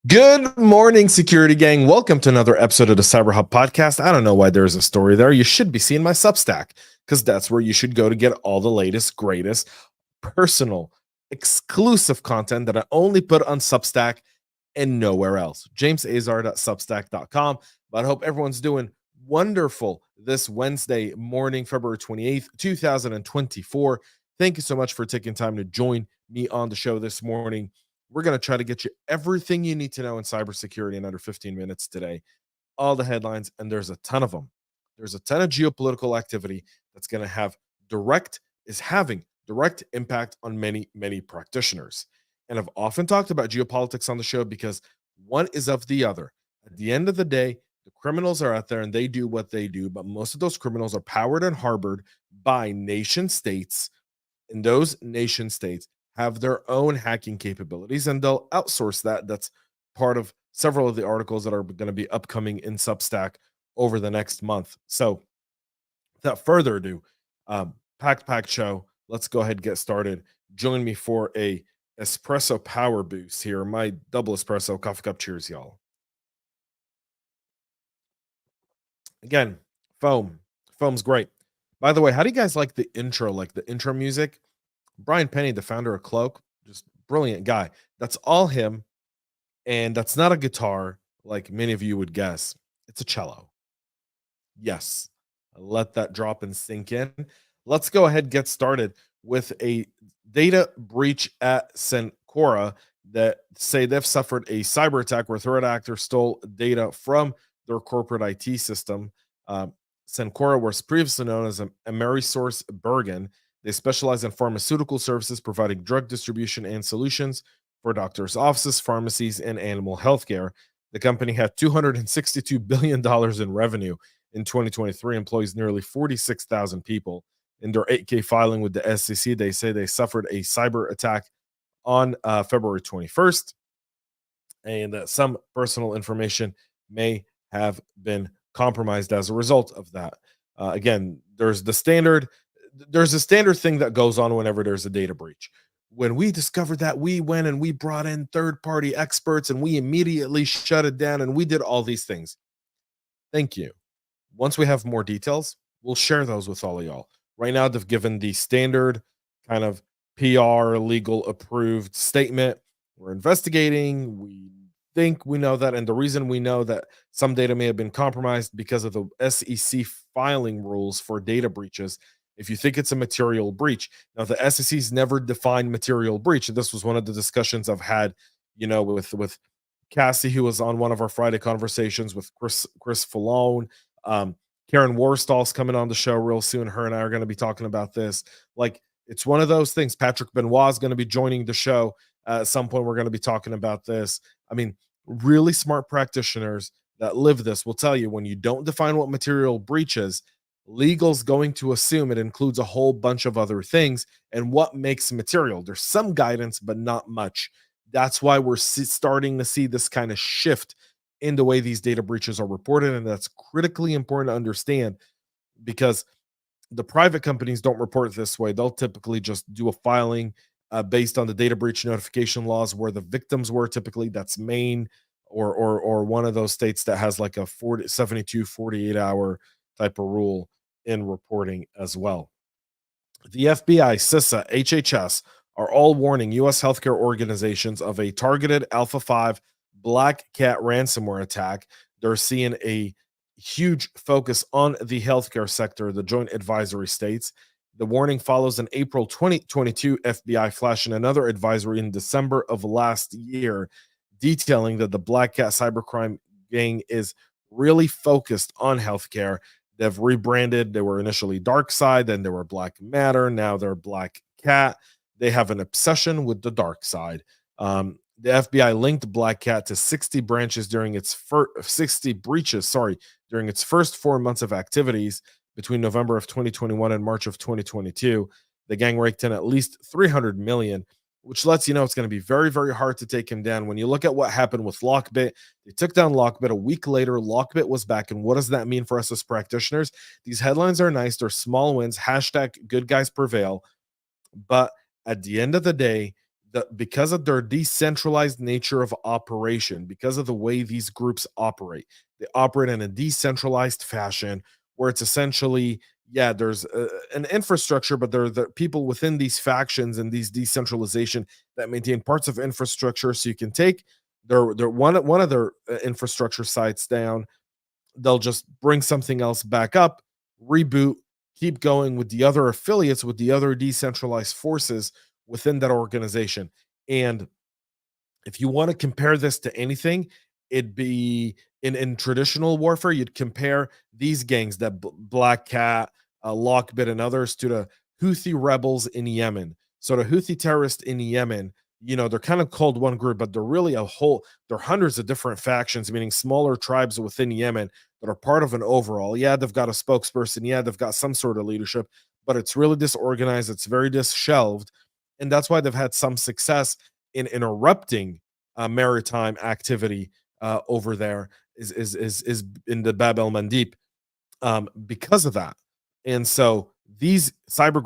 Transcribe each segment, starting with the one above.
Good morning, security gang. Welcome to another episode of the CyberHub Podcast. I don't know why there's a story there. You should be seeing my Substack because that's where you should go to get all the latest, greatest, personal, exclusive content that I only put on Substack and nowhere else. jamesazar.substack.com. But I hope everyone's doing wonderful this Wednesday morning, February 28th, 2024. Thank you so much for taking time to join me on the show this morning. We're going to try to get you everything you need to know in cybersecurity in under 15 minutes today. All the headlines, and there's a ton of them. There's a ton of geopolitical activity that's going to having direct impact on many practitioners. And I've often talked about geopolitics on the show because one is of the other. At the end of the day, the criminals are out there and they do what they do, but most of those criminals are powered and harbored by nation states, and those nation states have their own hacking capabilities, and they'll outsource that. That's part of several of the articles that are going to be upcoming in Substack over the next month. So, without further ado, packed show. Let's go ahead and get started. Join me for a espresso power boost here. My double espresso coffee cup. Cheers, y'all. Again, foam's great. By the way, how do you guys like the intro music? Brian Penny, the founder of Cloak, just brilliant guy. That's all him. And that's not a guitar like many of you would guess. It's a cello. Yes. Let that drop and sink in. Let's go ahead and get started with a data breach at Cencora that say they've suffered a cyber attack where threat actors stole data from their corporate IT system. Cencora was previously known as Amerisource Bergen. They specialize in pharmaceutical services, providing drug distribution and solutions for doctors' offices, pharmacies, and animal healthcare. The company had $262 billion in revenue in 2023, employs nearly 46,000 people. In their 8K filing with the SEC, they say they suffered a cyber attack on February 21st, and that some personal information may have been compromised as a result of that. Again, there's a standard thing that goes on whenever there's a data breach. When we discovered that, we went and we brought in third-party experts and we immediately shut it down and we did all these things. Thank you. Once we have more details, we'll share those with all of y'all. Right now, they've given the standard kind of PR legal approved statement. We're investigating. We think we know that. And the reason we know that some data may have been compromised because of the SEC filing rules for data breaches. If you think it's a material breach, now the SEC's never defined material breach, and this was one of the discussions I've had, with Cassie, who was on one of our Friday conversations with Chris Falone. Karen Warstall's coming on the show real soon. Her and I are going to be talking about this. Like, it's one of those things. Patrick Benoit is going to be joining the show at some point. We're going to be talking about this. I mean, really smart practitioners that live this will tell you when you don't define what material breach is, legal's going to assume it includes a whole bunch of other things and what makes material. There's some guidance, but not much. That's why we're starting to see this kind of shift in the way these data breaches are reported. And that's critically important to understand because the private companies don't report it this way. They'll typically just do a filing based on the data breach notification laws where the victims were. Typically that's Maine or one of those states that has like a 48 hour type of rule in reporting as well. The FBI, CISA, HHS are all warning U.S. healthcare organizations of a targeted Alpha 5 BlackCat ransomware attack. They're seeing a huge focus on the healthcare sector, the joint advisory states. The warning follows an April 2022 FBI flash and another advisory in December of last year, detailing that the BlackCat cybercrime gang is really focused on healthcare. They've rebranded. They were initially Dark Side, then they were Black Matter. Now they're BlackCat. They have an obsession with the dark side. The FBI linked BlackCat to 60 branches during its 60 breaches, during its first 4 months of activities between November of 2021 and March of 2022. The gang raked in at least 300 million, which lets you know it's going to be very, very hard to take him down. When you look at what happened with Lockbit, they took down Lockbit. A week later, Lockbit was back. And what does that mean for us as practitioners? These headlines are nice. They're small wins. Hashtag good guys prevail. But at the end of the day, because of their decentralized nature of operation, because of the way these groups operate, they operate in a decentralized fashion where it's essentially, yeah, there's an infrastructure, but there are the people within these factions and these decentralization that maintain parts of infrastructure. So you can take their one of their infrastructure sites down, they'll just bring something else back up, reboot, keep going with the other affiliates, with the other decentralized forces within that organization. And if you want to compare this to anything, it'd be in traditional warfare, you'd compare these gangs, that Black Cat, Lockbit, and others, to the Houthi rebels in Yemen. So the Houthi terrorists in Yemen, they're kind of called one group, but they're really they're hundreds of different factions, meaning smaller tribes within Yemen that are part of an overall. Yeah, they've got a spokesperson. Yeah, they've got some sort of leadership, but it's really disorganized. It's very disheveled. And that's why they've had some success in interrupting maritime activity over there is in the Bab el Mandeb, because of that. And so these cyber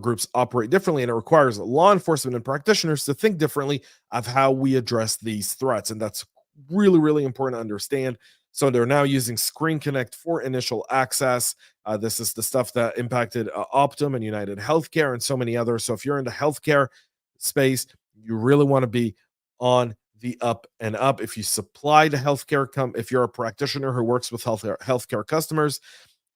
groups operate differently, and it requires law enforcement and practitioners to think differently of how we address these threats. And that's really, really important to understand. So they're now using ScreenConnect for initial access. This is the stuff that impacted Optum and United Healthcare and so many others. So if you're in the healthcare space, you really want to be on the up and up. If you supply to healthcare, if you're a practitioner who works with healthcare customers,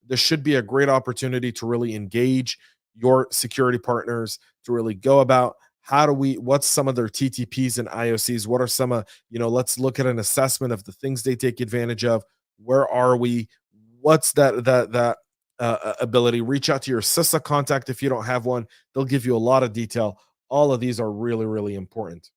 this should be a great opportunity to really engage your security partners, to really go about what's some of their TTPs and IOCs, what are some of, let's look at an assessment of the things they take advantage of. Where are we? What's that ability? Reach out to your CISA contact if you don't have one. They'll give you a lot of detail. All of these are really, really important.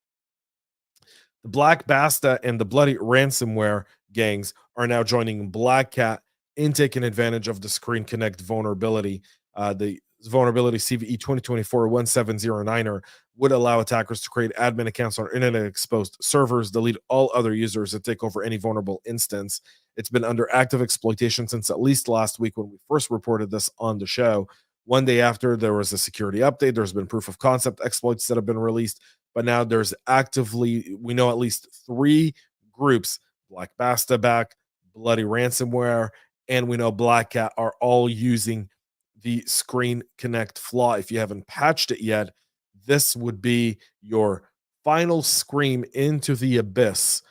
The Black Basta and the Bloody Ransomware gangs are now joining BlackCat in taking advantage of the ScreenConnect vulnerability. The vulnerability CVE 2024-1709 would allow attackers to create admin accounts on internet exposed servers, delete all other users, and take over any vulnerable instance. It's been under active exploitation since at least last week when we first reported this on the show. One day after, there was a security update. There's been proof of concept exploits that have been released, but now we know at least 3 groups, Black Basta back, Bloody Ransomware, and we know BlackCat, are all using the ScreenConnect flaw. If you haven't patched it yet, this would be your final scream into the abyss.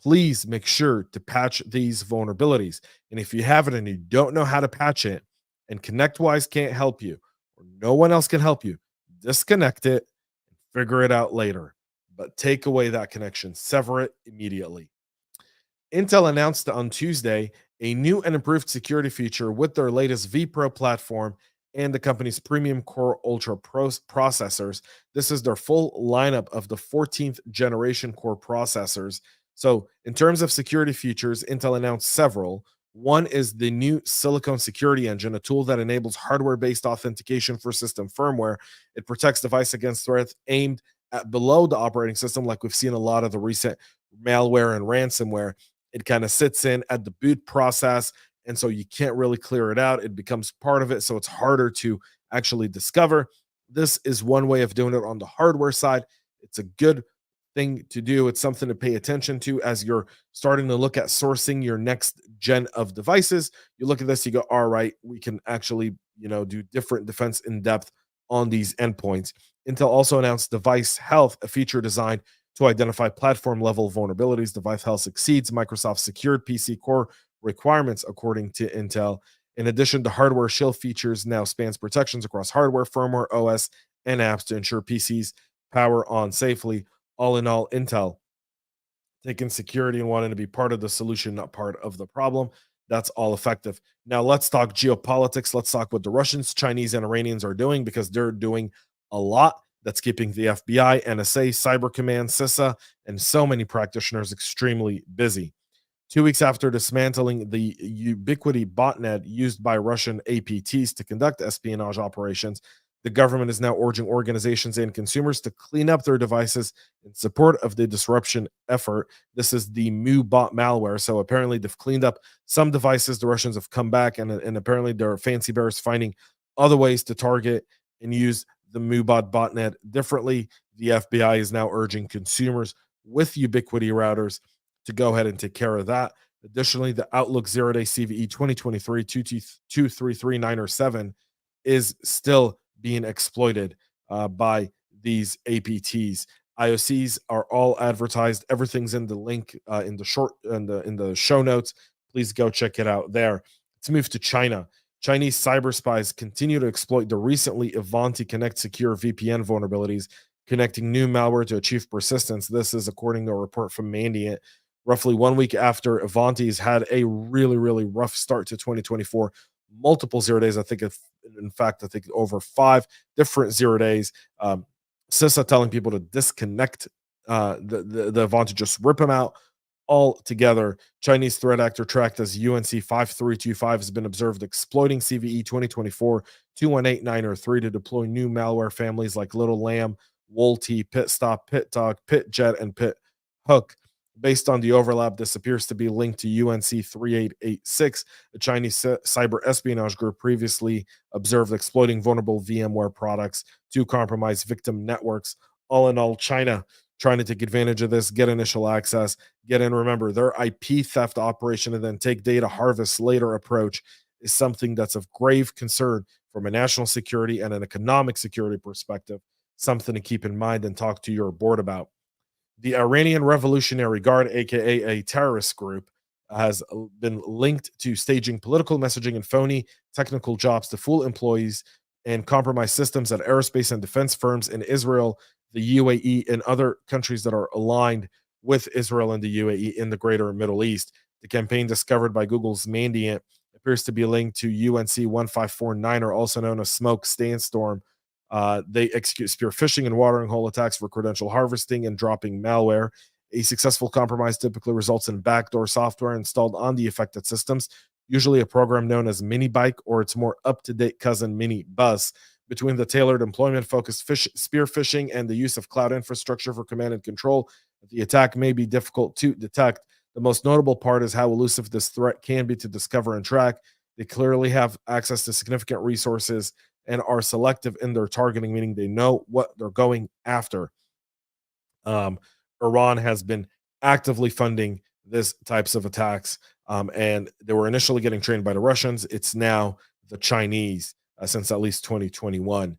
Please make sure to patch these vulnerabilities. And if you have it and you don't know how to patch it, and ConnectWise can't help you, or no one else can help you, disconnect it and figure it out later. But take away that connection, sever it immediately. Intel announced on Tuesday a new and improved security feature with their latest vPro platform and the company's premium Core Ultra processors. This is their full lineup of the 14th generation Core processors. So in terms of security features, Intel announced several. One is the new Silicon Security Engine, a tool that enables hardware-based authentication for system firmware. It protects device against threats aimed at below the operating system, like we've seen a lot of the recent malware and ransomware. It kind of sits in at the boot process, and so you can't really clear it out. It becomes part of it, so it's harder to actually discover. This is one way of doing it on the hardware side. It's a good thing to do. It's something to pay attention to as you're starting to look at sourcing your next gen of devices. You look at this, you go, all right, we can actually, do different defense in depth on these endpoints. Intel also announced Device Health, a feature designed to identify platform level vulnerabilities. Device Health exceeds Microsoft's secured PC core requirements, according to Intel. In addition to hardware, shield features now spans protections across hardware, firmware, OS, and apps to ensure PCs power on safely. All in all, Intel taking security and wanting to be part of the solution, not part of the problem. That's all effective. Now let's talk geopolitics. Let's talk what the Russians, Chinese, and Iranians are doing, because they're doing a lot that's keeping the FBI, NSA, Cyber Command, CISA, and so many practitioners extremely busy. 2 weeks after dismantling the Ubiquiti botnet used by Russian APTs to conduct espionage operations, the government is now urging organizations and consumers to clean up their devices in support of the disruption effort. This is the MuBot malware. So apparently they've cleaned up some devices. The Russians have come back, and apparently there are fancy bears finding other ways to target and use the Mubot botnet differently. The FBI is now urging consumers with Ubiquiti routers to go ahead and take care of that. Additionally, the Outlook zero day CVE 2023 23339 or 7 is still being exploited by these APTs. IOCs are all advertised. Everything's in the link in the short in the show notes. Please go check it out there. Let's move to China. Chinese cyber spies continue to exploit the recently Ivanti Connect secure VPN vulnerabilities, connecting new malware to achieve persistence. This is according to a report from Mandiant. Roughly 1 week after Ivanti's had a really, really rough start to 2024, multiple 0 days. I think, in fact, I think over 5 different 0 days. CISA telling people to disconnect the Ivanti, just rip them out altogether. Chinese threat actor tracked as UNC 5325 has been observed exploiting CVE 2024 218903 to deploy new malware families like Little Lamb, Wolty, Pit Stop, Pit Dog, Pit Jet, and Pit Hook. Based on the overlap, this appears to be linked to UNC 3886, a Chinese cyber espionage group previously observed exploiting vulnerable VMware products to compromise victim networks. All in all, China trying to take advantage of this, get initial access, get in. Remember, their IP theft operation and then take data harvest later approach is something that's of grave concern from a national security and an economic security perspective, something to keep in mind and talk to your board about. The Iranian Revolutionary Guard, aka a terrorist group, has been linked to staging political messaging and phony technical jobs to fool employees and compromise systems at aerospace and defense firms in Israel, the UAE, and other countries that are aligned with Israel and the UAE in the greater Middle East. The campaign discovered by Google's Mandiant appears to be linked to UNC 1549, or also known as Smoke Sandstorm. They execute spear phishing and watering hole attacks for credential harvesting and dropping malware. A successful compromise typically results in backdoor software installed on the affected systems, usually a program known as MiniBike or its more up-to-date cousin Minibus. Between the tailored employment-focused spear phishing and the use of cloud infrastructure for command and control, the attack may be difficult to detect. The most notable part is how elusive this threat can be to discover and track. They clearly have access to significant resources and are selective in their targeting, meaning they know what they're going after. Iran has been actively funding this types of attacks, and they were initially getting trained by the Russians. It's now the Chinese since at least 2021.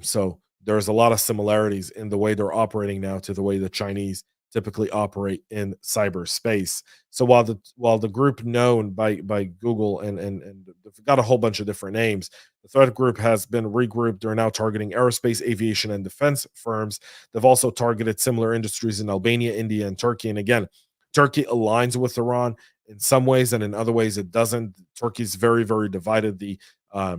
So there's a lot of similarities in the way they're operating now to the way the Chinese typically operate in cyberspace. So while the group known by Google and they've got a whole bunch of different names, the threat group has been regrouped. They're now targeting aerospace, aviation, and defense firms. They've also targeted similar industries in Albania, India, and Turkey. And again, Turkey aligns with Iran in some ways, and in other ways it doesn't. Turkey's very, very divided. The uh,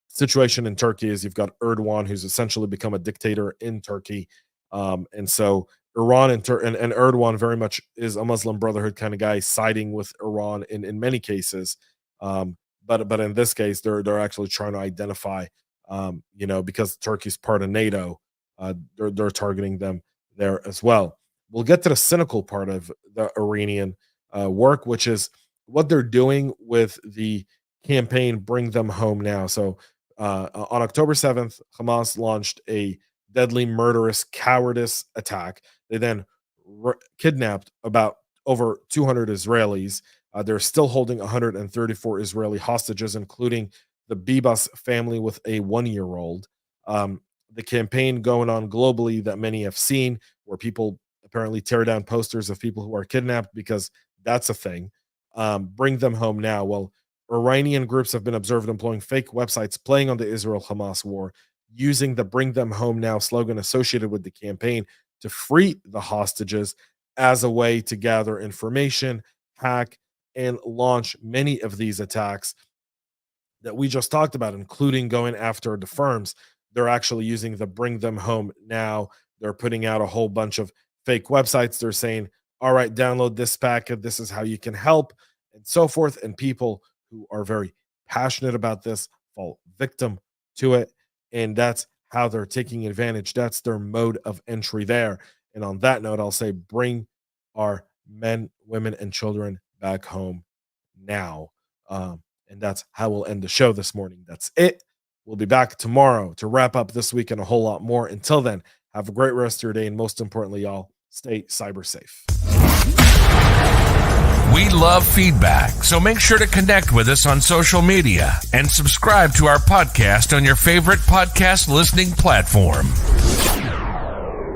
situation in Turkey is you've got Erdogan, who's essentially become a dictator in Turkey, and so Iran and Erdogan very much is a Muslim Brotherhood kind of guy, siding with Iran in many cases. But in this case, they're actually trying to identify, because Turkey's part of NATO, they're targeting them there as well. We'll get to the cynical part of the Iranian work, which is what they're doing with the campaign "Bring Them Home Now." So on October 7th, Hamas launched a deadly, murderous, cowardice attack. They then kidnapped about over 200 Israelis. They're still holding 134 Israeli hostages, including the Bibas family with a 1-year-old. The campaign going on globally that many have seen, where people apparently tear down posters of people who are kidnapped because that's a thing. Bring them home now. Well, Iranian groups have been observed employing fake websites playing on the Israel-Hamas war, using the "Bring Them Home Now" slogan associated with the campaign to free the hostages as a way to gather information, hack, and launch many of these attacks that we just talked about, including going after the firms. They're actually using the "Bring Them Home Now." They're putting out a whole bunch of fake websites. They're saying, all right, download this packet. This is how you can help, and so forth. And people who are very passionate about this fall victim to it. And that's how they're taking advantage. That's their mode of entry there. And on that note, I'll say, bring our men, women, and children back home now. And that's how we'll end the show this morning. That's it. We'll be back tomorrow to wrap up this week and a whole lot more. Until then, have a great rest of your day. And most importantly, y'all, stay cyber safe. We love feedback, so make sure to connect with us on social media and subscribe to our podcast on your favorite podcast listening platform.